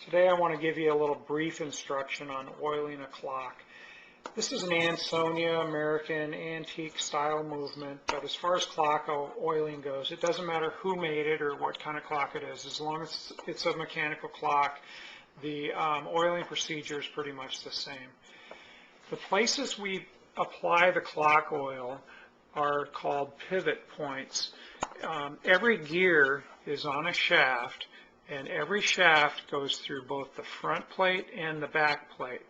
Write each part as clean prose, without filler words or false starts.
Today I want to give you a little brief instruction on oiling a clock. This is an Ansonia American antique style movement, but as far as clock oiling goes, it doesn't matter who made it or what kind of clock it is. As long as it's a mechanical clock, the oiling procedure is pretty much the same. The places we apply the clock oil are called pivot points. Every gear is on a shaft, and every shaft goes through both the front plate and the back plate.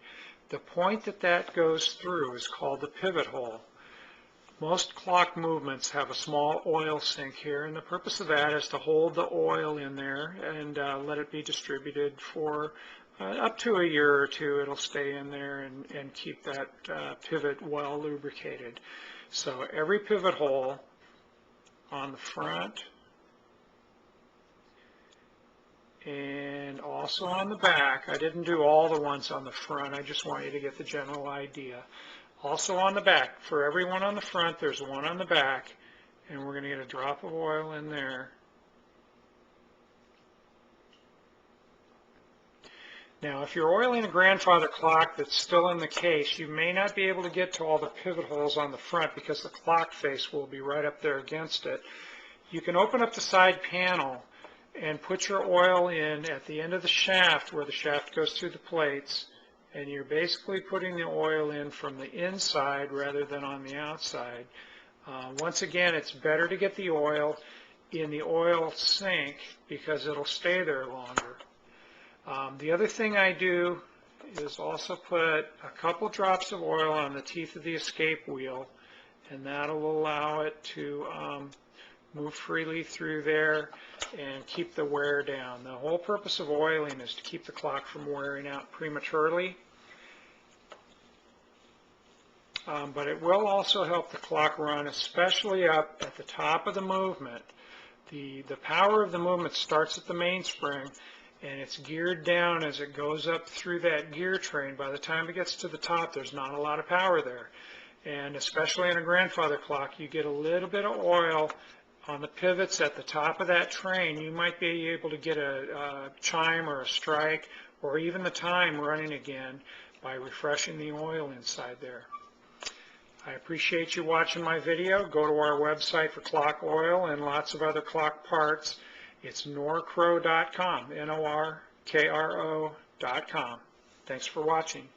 The point that goes through is called the pivot hole. Most clock movements have a small oil sink here, and the purpose of that is to hold the oil in there and let it be distributed for up to a year or two. It'll stay in there and keep that pivot well lubricated. So every pivot hole on the front and also on the back. I didn't do all the ones on the front. I just want you to get the general idea. Also on the back, for every one on the front, there's one on the back, and we're going to get a drop of oil in there. Now, if you're oiling a grandfather clock that's still in the case, you may not be able to get to all the pivot holes on the front because the clock face will be right up there against it. You can open up the side panel and put your oil in at the end of the shaft where the shaft goes through the plates, and you're basically putting the oil in from the inside rather than on the outside. Once again, it's better to get the oil in the oil sink because it'll stay there longer. The other thing I do is also put a couple drops of oil on the teeth of the escape wheel, and that'll allow it to move freely through there and keep the wear down. The whole purpose of oiling is to keep the clock from wearing out prematurely, but it will also help the clock run, especially up at the top of the movement. The power of the movement starts at the mainspring, and it's geared down as it goes up through that gear train. By the time it gets to the top, there's not a lot of power there. And especially in a grandfather clock, you get a little bit of oil on the pivots at the top of that train. You might be able to get a chime or a strike or even the time running again by refreshing the oil inside there. I appreciate you watching my video. Go to our website for clock oil and lots of other clock parts. It's norcro.com, Norkro.com. Thanks for watching.